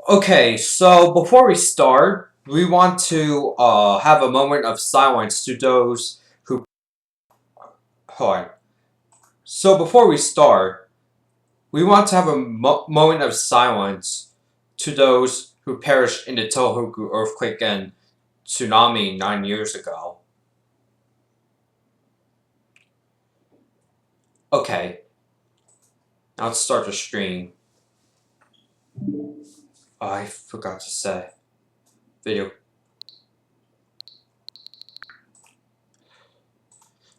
Okay, so before we start, we want to have a moment of silence to those who. Hold on. So before we start, we want to have a moment of silence to those who perished in the Tohoku earthquake and tsunami 9 years ago. Okay, now let's start the stream. Oh, I forgot to say. Video.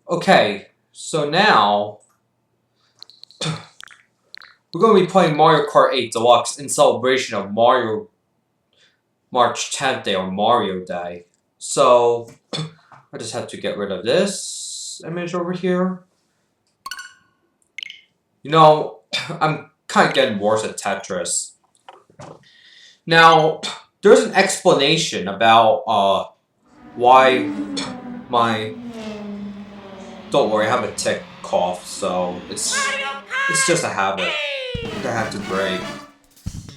Okay, so now we're going to be playing Mario Kart 8 Deluxe in celebration of March 10th Day or Mario Day. So I just have to get rid of this image over here. You know, I'm kind of getting worse at Tetris. Now, there's an explanation about why my. Don't worry, I have a tick cough, so it's just a habit that I have to break.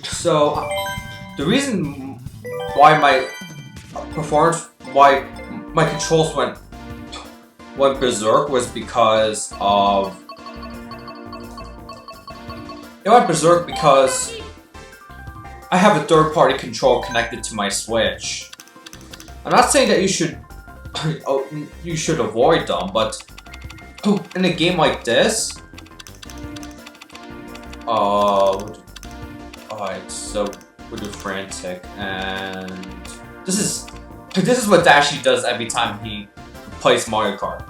So the reason why my performance, why my controls went berserk was because of. It went berserk because I have a third-party control connected to my Switch. I'm not saying that you should avoid them, but in a game like this, alright, so we'll do frantic, and this is what Dashi does every time he plays Mario Kart.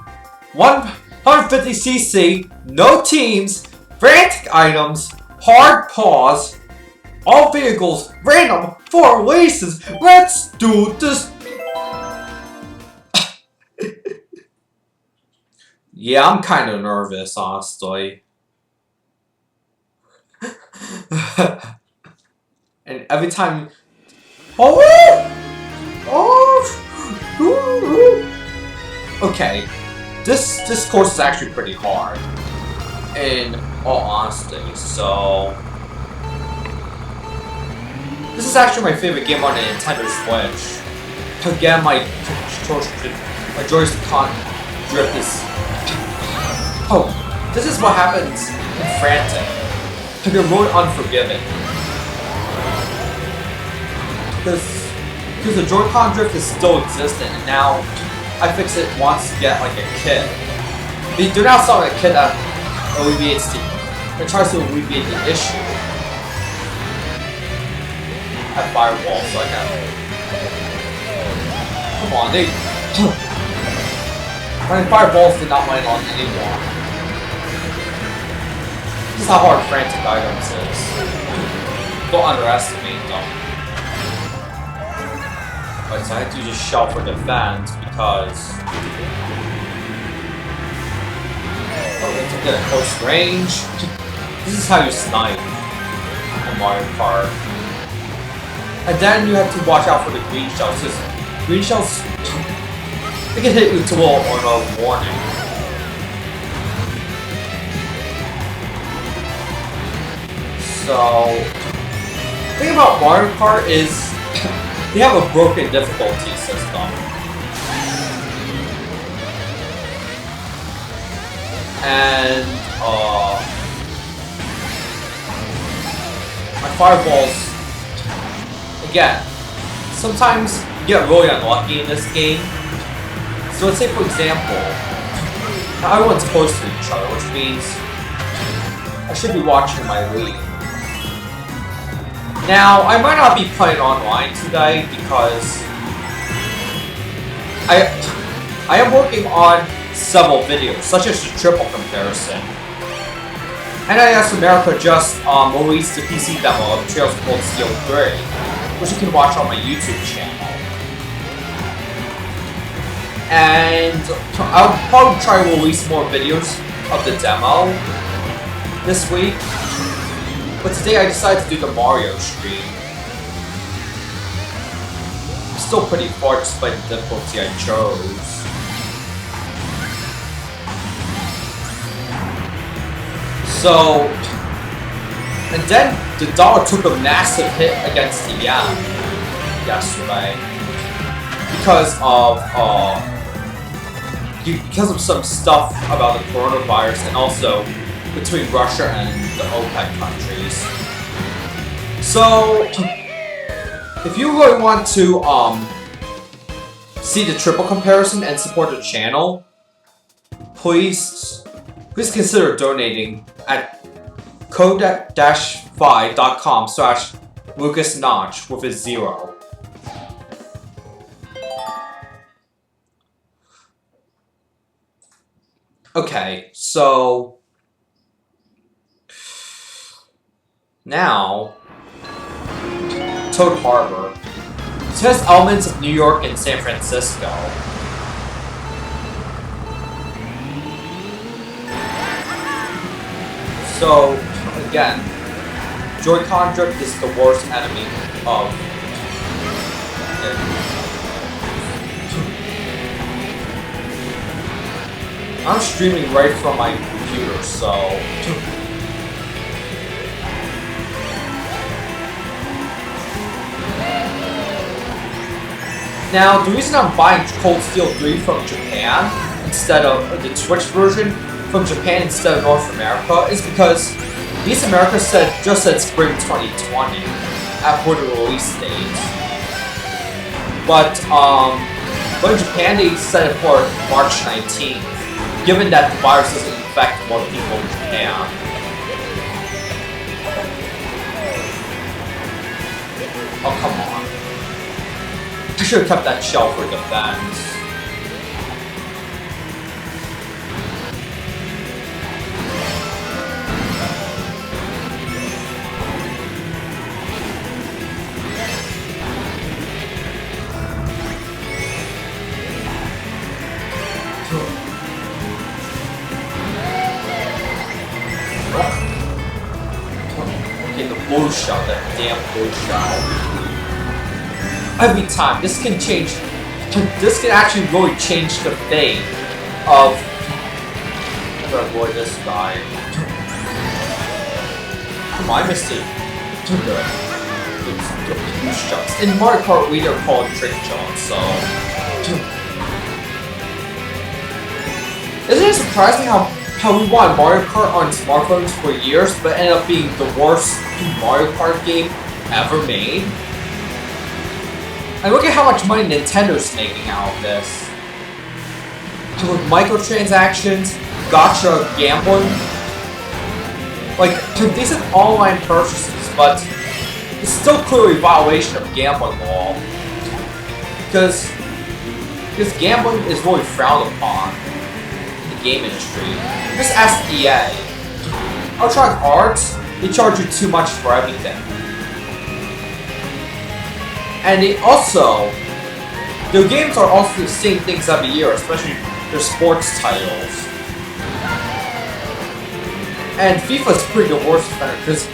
150cc, no teams, frantic items, hard pause, all vehicles, random, 4 races, let's do this! Yeah, I'm kinda nervous, honestly. And every time... Okay, this course is actually pretty hard, in all honesty, so... This is actually my favorite game on the Nintendo Switch. Again, my Joy-Con drift is... Oh, this is what happens in Frantic. You're really unforgiving. Because the Joy-Con drift is still existent, and now iFixit wants to get like a kit. They're now selling a kit that tries to alleviate the issue. I have fireball, so I can. Come on, my fireballs did not land on anyone. This is how hard frantic items is. Don't underestimate them. Right, so I have to use a shell for defense because. Oh, that's a good close range. This is how you snipe in Mario Kart. And then you have to watch out for the green shells, because green shells, they can hit you to a warning. So, the thing about Mario Kart is, they have a broken difficulty system. And, my fireballs, again, sometimes you get really unlucky in this game. So let's say, for example, everyone's close to each other, which means I should be watching my lead. Now, I might not be playing online today because I am working on several videos, such as the triple comparison. NIS America just released the PC demo of Trails of Cold Steel 3, which you can watch on my YouTube channel. And I'll probably try to release more videos of the demo this week. But today I decided to do the Mario stream. I'm still pretty far despite the difficulty I chose. So And then the dollar took a massive hit against the yen yesterday because of some stuff about the coronavirus and also between Russia and the OPEC countries. So if you really want to see the triple comparison and support the channel, please consider donating at code-fi.com/LucasNotch with a 0. Okay, so now Toad Harbor. It has elements of New York and San Francisco. So again, Joy-Con drift is the worst enemy of it. I'm streaming right from my computer, so now the reason I'm buying Cold Steel 3 from Japan instead of the Switch version from Japan instead of North America is because East America just said spring 2020 for the release date. But in Japan they set it for March 19th, given that the virus doesn't infect more people in Japan. Oh, come on. I should have kept that shell for defense. Okay, the blue shell, that damn blue shell. Every time, this can actually really change the fate of... I'm gonna avoid this guy. Come on, I missed it. Too good. The blue shells. In Mario Kart, we are called trick shells, so... Isn't it surprising how we wanted Mario Kart on smartphones for years, but ended up being the worst Mario Kart game ever made? And look at how much money Nintendo's making out of this. With microtransactions, gacha gambling. Like, these are online purchases, but it's still clearly a violation of gambling law. Because gambling is really frowned upon in the game industry. Just ask EA. Electronic Arts, they charge you too much for everything. And their games are also the same things every year, especially their sports titles. And FIFA's pretty the worst offender, because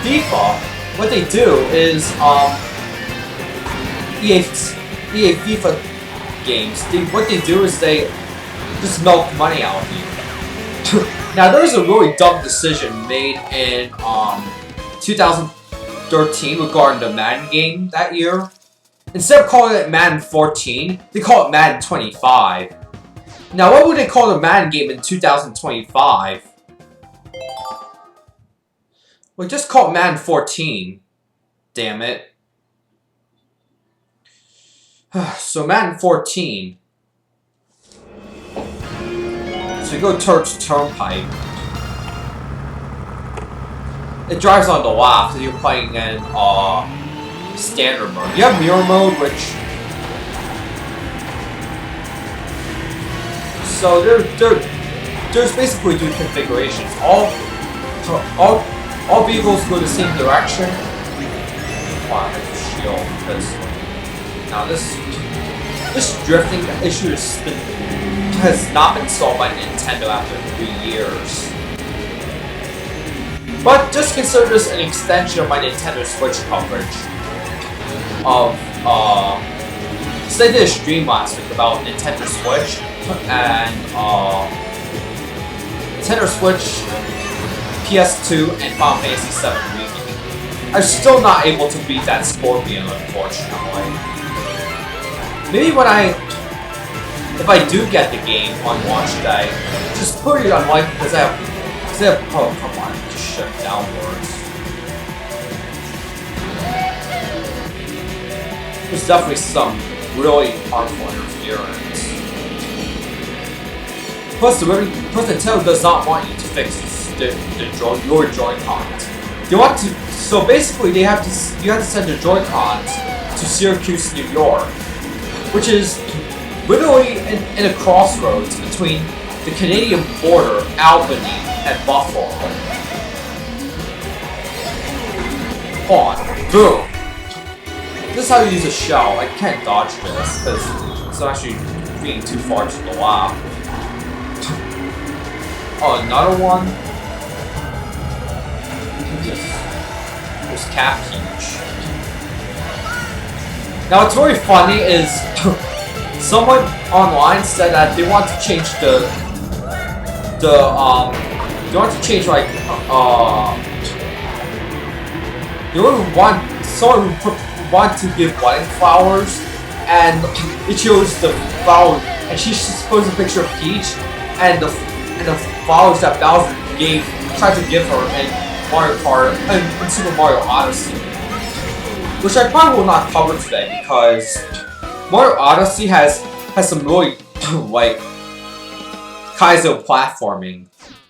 FIFA, what they do is, EA FIFA games, what they do is they just milk money out of you. Now, there was a really dumb decision made in 2013 regarding the Madden game that year. Instead of calling it Madden 14, they call it Madden 25. Now, what would they call the Madden game in 2025? Well, just call it Madden 14. Damn it. So, Madden 14. So you go towards Turnpike. It drives on the left, so you're playing in standard mode. You have mirror mode, which... So there's basically two configurations. All vehicles go the same direction. Wow, I shield because now this drifting issue has not been solved by Nintendo after 3 years. But just consider this an extension of my Nintendo Switch coverage of so I did a stream last week about Nintendo Switch and Nintendo Switch, PS2, and Final Fantasy VII Remake. I'm still not able to beat that Scorpion, unfortunately. Maybe if I do get the game on launch day, just put it on like because I have, oh come on, just shift downwards. There's definitely some really harmful interference. Plus, Nintendo does not want you to fix your Joy-Cons. They want to, so basically, you have to send your Joy-Cons to Syracuse, New York, which is literally in a crossroads between the Canadian border, Albany, and Buffalo. Hold on, boom. This is how you use a shell. I can't dodge this because it's actually being too far to the left. Oh, another one. There's Cap Peach. Now, what's really funny is someone online said that they want to change they want to change like someone who want to give wedding flowers, and it shows the flower, and she's supposed to picture of Peach, and the flowers that Bowser tried to give her in Mario Kart and Super Mario Odyssey, which I probably will not cover today because Mario Odyssey has some really like Kaizo platforming,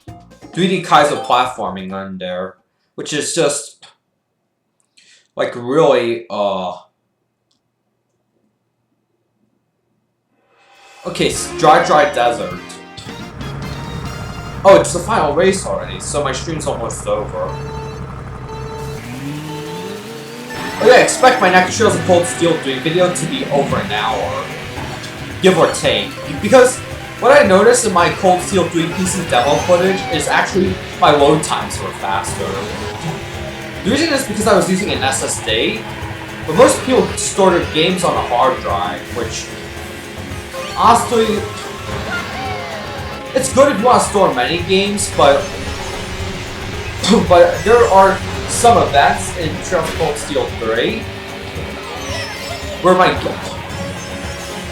3D Kaizo platforming on there, which is just like really okay, dry desert. Oh, it's the final race already, so my stream's almost over. Oh yeah, expect my next Trails of Cold Steel 3 video to be over an hour. Give or take. Because what I noticed in my Cold Steel 3 PC demo footage is actually my load times were faster. The reason is because I was using an SSD, but most people store their games on a hard drive, which honestly, it's good if you want to store many games, but there are some events in Trails of Cold Steel 3 where my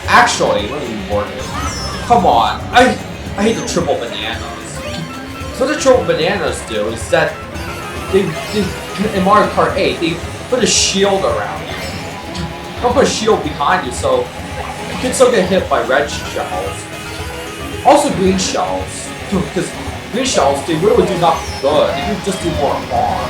actually, let me reward it. Come on, I hate the triple bananas. So what the triple bananas do is that they in Mario Kart 8 they put a shield around you. Don't put a shield behind you, so you can still get hit by red shells. Also green shells, because green shells, they really do not good, they just do more harm.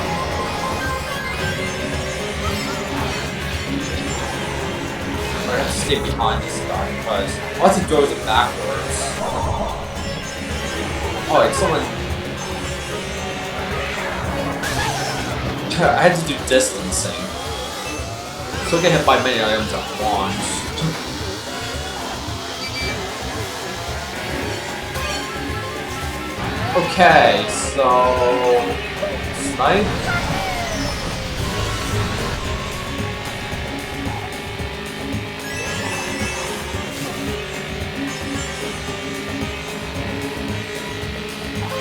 I have to stay behind this guy, because once he throws it backwards... Oh, like someone... I had to do distancing. So I get hit by many items at once. Okay, so... Snipe?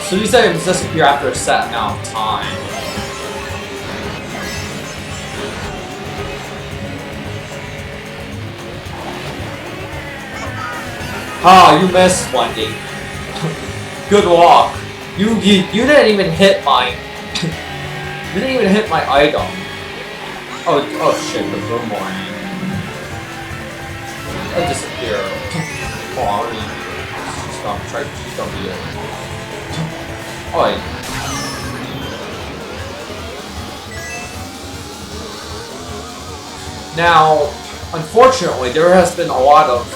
So these items disappear after a set amount of time. Ah, you missed, Wendy. Good luck. You didn't even hit my you didn't even hit my item. Oh shit, the boomerang. That disappeared. Oh, I already she's gonna be it. Oh. Now, unfortunately, there has been a lot of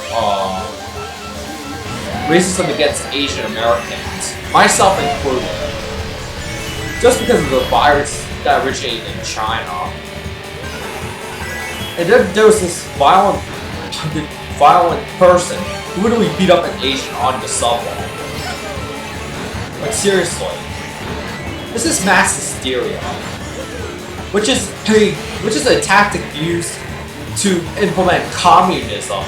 racism against Asian Americans, myself included, just because of the virus that originated in China. And then there was this violent person who literally beat up an Asian on the subway. Like seriously, this is mass hysteria, which is a tactic used to implement communism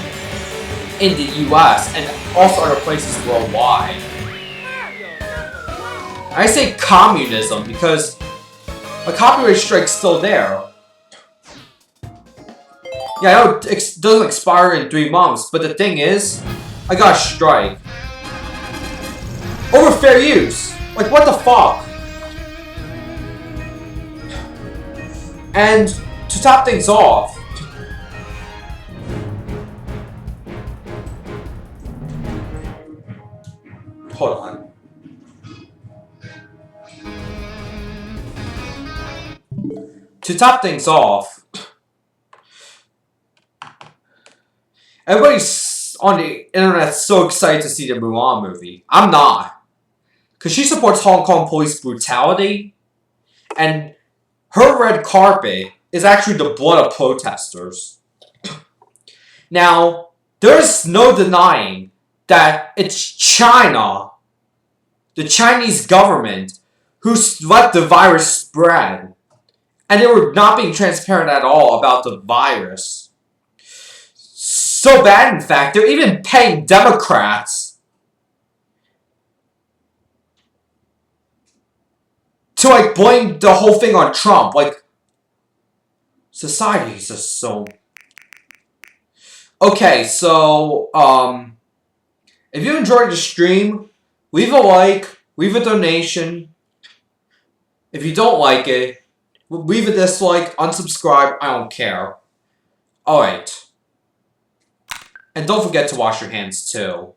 in the US and also other places worldwide. I say communism because My copyright strike's still there. Yeah, I know it doesn't expire in 3 months, but the thing is, I got a strike. Over fair use! Like, what the fuck? And to top things off, hold on. To top things off, everybody's on the internet so excited to see the Mulan movie. I'm not. Because she supports Hong Kong police brutality, and her red carpet is actually the blood of protesters. Now, there's no denying that it's China, the Chinese government, who let the virus spread. And they were not being transparent at all about the virus. So bad, in fact, they're even paying Democrats to, like, blame the whole thing on Trump. Like, society is just so... Okay, so, if you enjoyed the stream, leave a like, leave a donation. If you don't like it, leave a dislike, unsubscribe, I don't care. Alright. And don't forget to wash your hands, too.